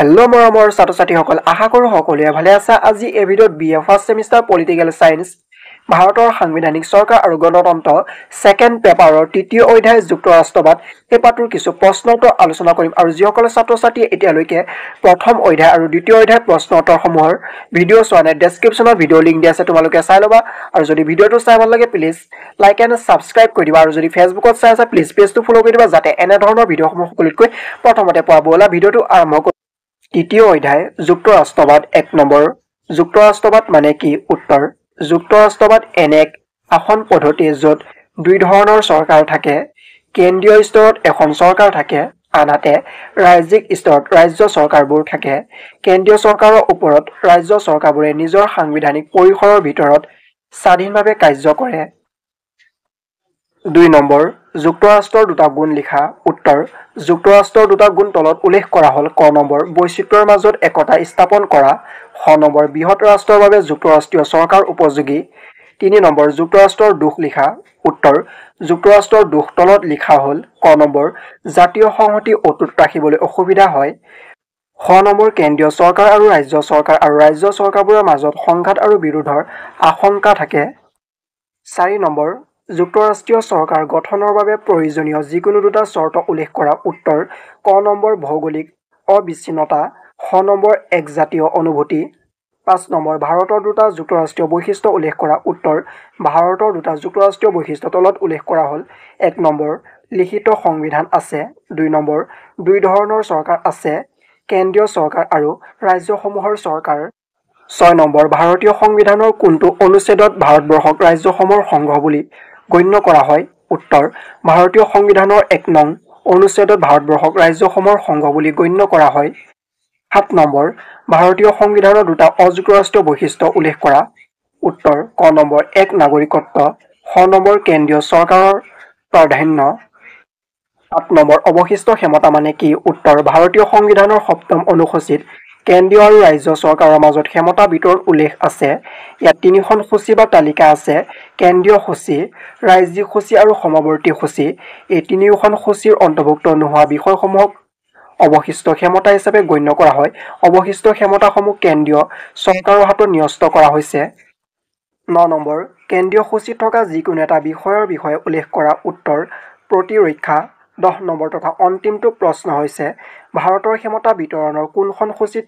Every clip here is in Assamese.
हेलो मरমৰ ছাত্ৰ-ছাত্ৰীসকল আশা কৰো সকলোৱে ভালে আছে আজি এই ভিডিঅ'ত বিএ ফাৰ্ষ্ট সেমিস্টাৰ পলিটিক্যাল সায়েন্স ভাৰতৰ সাংবিধানিক চৰকাৰ আৰু গণতন্ত্ৰ সেকেন্ড পেপাৰৰ তৃতীয় অধ্যায় যুক্তৰাষ্ট্ৰবাদ এই পাঠৰ কিছু প্ৰশ্ন উত্তৰ আলোচনা কৰিম আৰু যিসকল ছাত্ৰ-ছাত্ৰী এতিয়ালৈকে প্ৰথম অধ্যায় আৰু দ্বিতীয় অধ্যায় প্ৰশ্ন উত্তৰসমূহৰ ভিডিঅ' চোৱা নাই ডেসক্ৰিপচনত ভিডিঅ' লিংক দিয়া আছে তোমালোকে চাই লবা আৰু যদি ভিডিঅ'টো চাই ভাল লাগে প্লিজ লাইক এণ্ড সাবস্ক্ৰাইব কৰি দিবা আৰু যদি ফেসবুকত চাই আছা প্লিজ পেজটো ফলো কৰি দিবা যাতে এনে ধৰণৰ ভিডিঅ'সমূহ সকলোতকৈ প্ৰথমতে পোৱা বলা ভিডিঅ'টো আৰম্ভ তৃতীয় অধ্যায় যুক্তৰাষ্ট্ৰবাদ 1 নম্বৰ যুক্তৰাষ্ট্ৰবাদ মানে কি উত্তৰ যুক্তৰাষ্ট্ৰবাদ এনে এক শাসন পদ্ধতি য'ত দুই ধৰণৰ চৰকাৰ থাকে কেন্দ্ৰীয় স্তৰত এখন চৰকাৰ থাকে আনহাতে ৰাজ্যিক স্তৰত ৰাজ্য চৰকাৰবোৰ থাকে কেন্দ্ৰীয় চৰকাৰৰ ওপৰত ৰাজ্য চৰকাৰবোৰে নিজৰ সাংবিধানিক পৰিসৰৰ ভিতৰত স্বাধীনভাৱে কাৰ্য কৰে 2 নম্বৰ যুক্তৰাষ্ট্ৰৰ দুটা গুণ লিখা উত্তৰ যুক্তৰাষ্ট্ৰৰ দুটা গুণ তলত উল্লেখ কৰা হল ক নম্বৰ বৈচিত্ৰ্যৰ মাজত একতা স্থাপন কৰা খ নম্বৰ বৃহৎ ৰাষ্ট্ৰৰ বাবে যুক্তৰাষ্ট্ৰীয় চৰকাৰ উপযোগী 3 নম্বৰ যুক্তৰাষ্ট্ৰৰ দোষ লিখা উত্তৰ যুক্তৰাষ্ট্ৰৰ দোষ তলত লিখা হল ক নম্বৰ জাতীয় সংহতি অটুট ৰাখিবলৈ অসুবিধা হয় খ নম্বৰ কেন্দ্ৰীয় চৰকাৰ আৰু ৰাজ্য চৰকাৰবোৰৰ মাজত সংঘাত আৰু বিৰোধৰ আশংকা থাকে 4 নম্বৰ যুক্তৰাষ্ট্ৰীয় চৰকাৰ গঠনৰ বাবে প্ৰয়োজনীয় যিকোনো দুটা চৰ্ত উল্লেখ কৰা উত্তৰ ক নম্বৰ ভৌগোলিক অবিচ্ছিন্নতা খ নম্বৰ একজাতীয় অনুভূতি 5 নম্বৰ ভাৰতৰ দুটা যুক্তৰাষ্ট্ৰীয় বৈশিষ্ট্য উল্লেখ কৰা উত্তৰ ভাৰতৰ দুটা যুক্তৰাষ্ট্ৰীয় বৈশিষ্ট্য তলত উল্লেখ কৰা হল 1 নম্বৰ লিখিত সংবিধান আছে 2 নম্বৰ দুই ধৰণৰ চৰকাৰ আছে কেন্দ্ৰীয় চৰকাৰ আৰু ৰাজ্যসমূহৰ চৰকাৰ 6 নম্বৰ ভাৰতীয় সংবিধানৰ কোনটো অনুচ্ছেদত ভাৰতবৰ্ষক ৰাজ্যসমূহৰ সংঘ বুলি গণ্য কৰা হয় উত্তৰ ভাৰতীয় সংবিধানৰ 1 নং অনুচ্ছেদত ভাৰতবৰ্ষক ৰাজ্যসমূহৰ সংঘ বুলি গণ্য কৰা হয় 7 নম্বৰ ভাৰতীয় সংবিধানৰ দুটা অযুক্তৰাষ্ট্ৰীয় বৈশিষ্ট্য উল্লেখ কৰা উত্তৰ ক নম্বৰ 1 নাগৰিকত্ব খ নম্বৰ কেন্দ্ৰীয় চৰকাৰৰ প্ৰাধান্য 8 নম্বৰ অৱশিষ্ট ক্ষমতা মানে কি উত্তৰ ভাৰতীয় সংবিধানৰ 7ম অনুসূচীত কেন্দ্ৰীয় আৰু ৰাজ্য চৰকাৰৰ মাজত ক্ষমতা বিতৰণ উল্লেখ আছে ইয়াত তিনিখন সূচী বা তালিকা আছে কেন্দ্ৰীয় সূচী ৰাজ্যিক সূচী আৰু সমৱৰ্তী সূচী এই তিনিওখন সূচীৰ অন্তৰ্ভুক্ত নোহোৱা বিষয়সমূহক অৱশিষ্ট ক্ষমতা হিচাপে গণ্য কৰা হয় অৱশিষ্ট ক্ষমতাসমূহ কেন্দ্ৰীয় চৰকাৰৰ হাতত ন্যস্ত কৰা হৈছে 9 নম্বৰ কেন্দ্ৰীয় সূচীত থকা যিকোনো এটা বিষয়ৰ বিষয়ে উল্লেখ কৰা উত্তৰ প্ৰতিৰক্ষা 10 নম্বৰ তথা অন্তিমটো প্ৰশ্ন হৈছে ভাৰতৰ ক্ষমতা বিতৰণৰ কোনখন সূচীত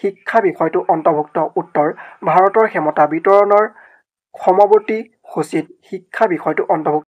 শিক্ষা বিষয়টো অন্তৰ্ভুক্ত উত্তৰ ভাৰতৰ ক্ষমতা বিতৰণৰ সমৱৰ্তী সূচীত শিক্ষা বিষয়টো অন্তৰ্ভুক্ত